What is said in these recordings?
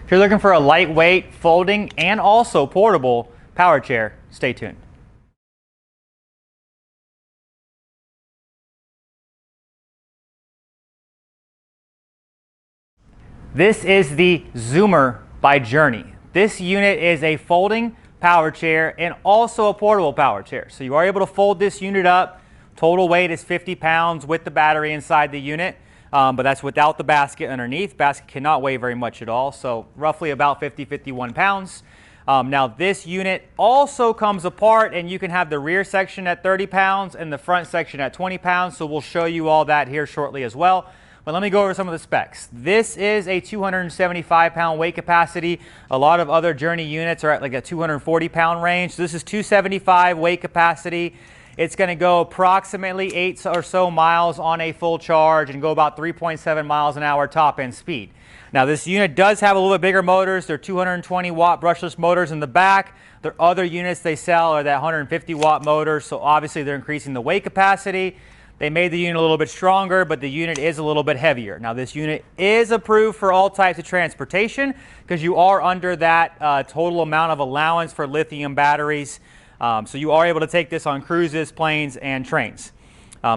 If you're looking for a lightweight, folding, and also portable power chair, stay tuned. This is the Zoomer by Journey. This unit is a folding power chair and also a portable power chair. So you are able to fold this unit up. Total weight is 50 pounds with the battery inside the unit, but that's without the basket underneath. Basket cannot weigh very much at all, so roughly about 50-51 pounds. Now this unit also comes apart, and you can have the rear section at 30 pounds and the front section at 20 pounds, so we'll show you all that here shortly as well. But let me go over some of the specs. This is a 275-pound weight capacity. A lot of other Journey units are at like a 240-pound range. So this is 275 weight capacity. It's going to go approximately 8 or so miles on a full charge and go about 3.7 miles an hour top end speed. Now this unit does have a little bit bigger motors. They're 220 watt brushless motors in the back. Their other units they sell are that 150 watt motors, so obviously they're increasing the weight capacity. They made the unit a little bit stronger, but the unit is a little bit heavier. Now this unit is approved for all types of transportation because you are under that total amount of allowance for lithium batteries. So you are able to take this on cruises, planes, and trains.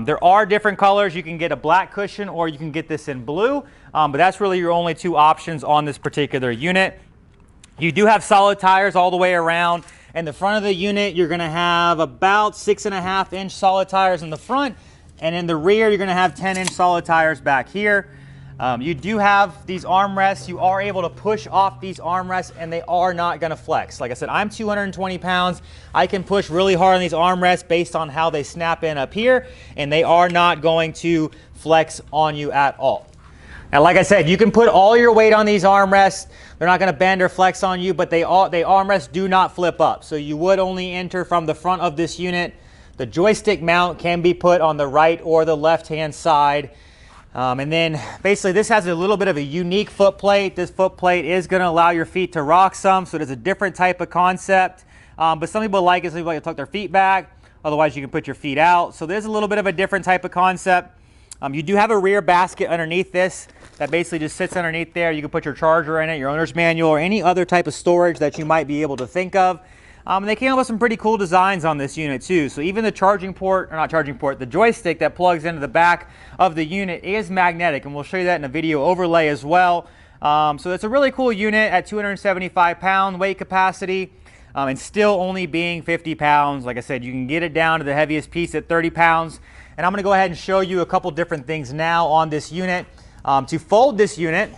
There are different colors. You can get a black cushion or you can get this in blue, but that's really your only two options on this particular unit. You do have solid tires all the way around. In the front of the unit, you're going to have about 6.5-inch solid tires in the front. And in the rear, you're going to have 10-inch solid tires back here. You do have these armrests. You are able to push off these armrests, and they are not going to flex. Like I said, I'm 220 pounds. I can push really hard on these armrests based on how they snap in up here, and they are not going to flex on you at all. Now, like I said, you can put all your weight on these armrests. They're not going to bend or flex on you, but they armrests do not flip up. So you would only enter from the front of this unit. The joystick mount can be put on the right or the left-hand side. And then basically this has a little bit of a unique foot plate. This foot plate is going to allow your feet to rock some, so there's a different type of concept. But some people like it, some people like to tuck their feet back. Otherwise, you can put your feet out. So there's a little bit of a different type of concept. You do have a rear basket underneath this that basically just sits underneath there. You can put your charger in it, your owner's manual, or any other type of storage that you might be able to think of. They came up with some pretty cool designs on this unit too. So even the charging port, or not charging port, the joystick that plugs into the back of the unit is magnetic, and we'll show you that in a video overlay as well. So it's a really cool unit at 275-pound weight capacity, and still only being 50 pounds. Like I said, you can get it down to the heaviest piece at 30 pounds. And I'm going to go ahead and show you a couple different things now on this unit. To fold this unit,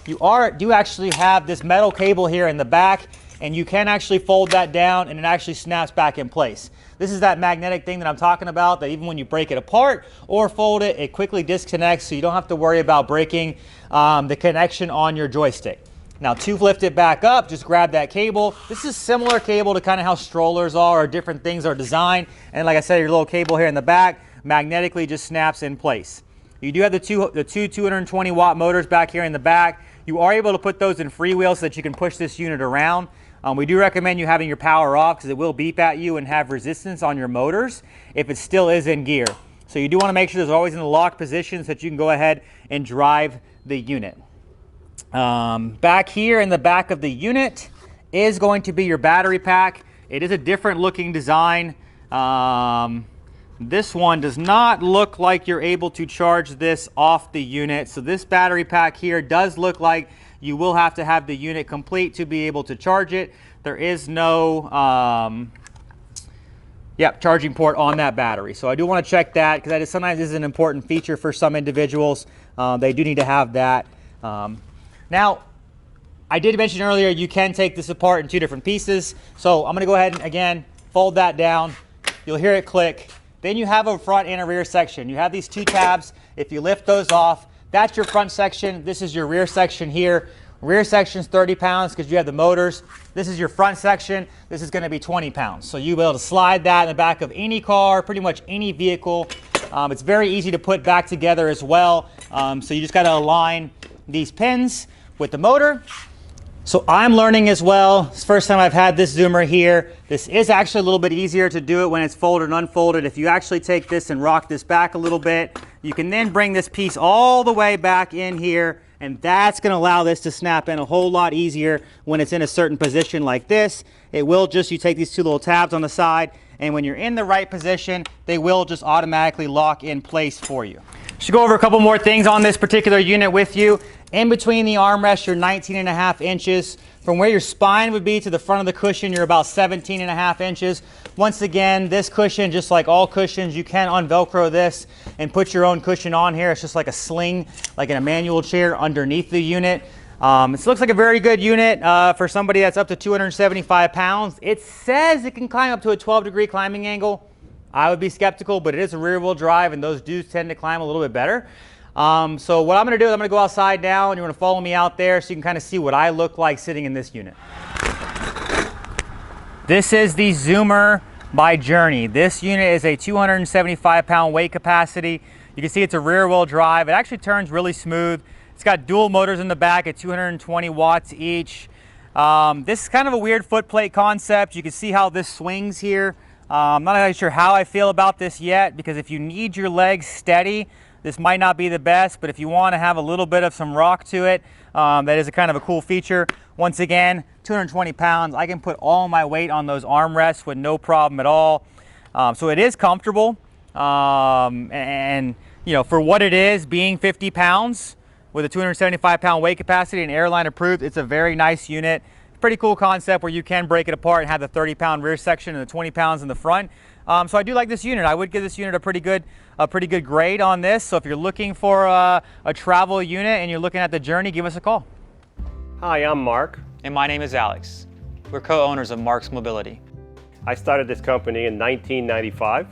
you do actually have this metal cable here in the back, and you can actually fold that down and it actually snaps back in place. This is that magnetic thing that I'm talking about, that even when you break it apart or fold it, it quickly disconnects, so you don't have to worry about breaking the connection on your joystick. Now to lift it back up, just grab that cable. This is similar cable to kind of how strollers are or different things are designed. And like I said, your little cable here in the back magnetically just snaps in place. You do have the two 220 watt motors back here in the back. You are able to put those in freewheel so that you can push this unit around. We do recommend you having your power off because it will beep at you and have resistance on your motors if it still is in gear. So you do want to make sure it's always in the locked position so that you can go ahead and drive the unit. Back here in the back of the unit is going to be your battery pack. It is a different looking design. This one does not look like you're able to charge this off the unit. So this battery pack here does look like you will have to have the unit complete to be able to charge it. There is no charging port on that battery. So I do want to check that because that is sometimes is an important feature for some individuals. They do need to have that. Now, I did mention earlier you can take this apart in two different pieces. So I'm going to go ahead and again fold that down. You'll hear it click. Then you have a front and a rear section. You have these two tabs. If you lift those off, that's your front section. This is your rear section here. Rear section's 30 pounds because you have the motors. This is your front section. This is going to be 20 pounds. So you'll be able to slide that in the back of any car, pretty much any vehicle. It's very easy to put back together as well. So you just got to align these pins with the motor. So I'm learning as well. It's the first time I've had this Zoomer here. This is actually a little bit easier to do it when it's folded and unfolded. If you actually take this and rock this back a little bit, you can then bring this piece all the way back in here And that's going to allow this to snap in a whole lot easier when it's in a certain position like this. It will just, you take these two little tabs on the side, and when you're in the right position, they will just automatically lock in place for you. Should go over a couple more things on this particular unit with you. In between the armrest, you're 19.5 inches. From where your spine would be to the front of the cushion, you're about 17.5 inches. Once again, this cushion, just like all cushions, you can un-Velcro this and put your own cushion on here. It's just like a sling, like in a manual chair underneath the unit. It looks like a very good unit for somebody that's up to 275 pounds. It says it can climb up to a 12-degree climbing angle. I would be skeptical, but it is a rear-wheel drive, and those do tend to climb a little bit better. So what I'm going to do is I'm going to go outside now, and you're going to follow me out there so you can kind of see what I look like sitting in this unit. This is the Zoomer by Journey. This unit is a 275-pound weight capacity. You can see it's a rear-wheel drive. It actually turns really smooth. It's got dual motors in the back at 220 watts each. This is kind of a weird foot plate concept. You can see how this swings here. I'm not really sure how I feel about this yet, because if you need your legs steady, this might not be the best, but if you want to have a little bit of some rock to it, that is a kind of a cool feature. Once again, 220 pounds. I can put all my weight on those armrests with no problem at all. So it is comfortable. And you know, for what it is, being 50 pounds with a 275-pound weight capacity and airline approved, it's a very nice unit. Pretty cool concept where you can break it apart and have the 30-pound rear section and the 20 pounds in the front. So I do like this unit. I would give this unit a pretty good grade on this. So if you're looking for a travel unit and you're looking at the Journey, give us a call. Hi, I'm Mark. And my name is Alex. We're co-owners of Mark's Mobility. I started this company in 1995.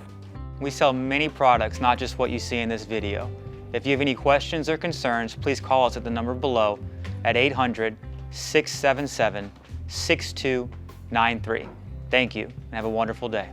We sell many products, not just what you see in this video. If you have any questions or concerns, please call us at the number below at 800-677-6293. Thank you, and have a wonderful day.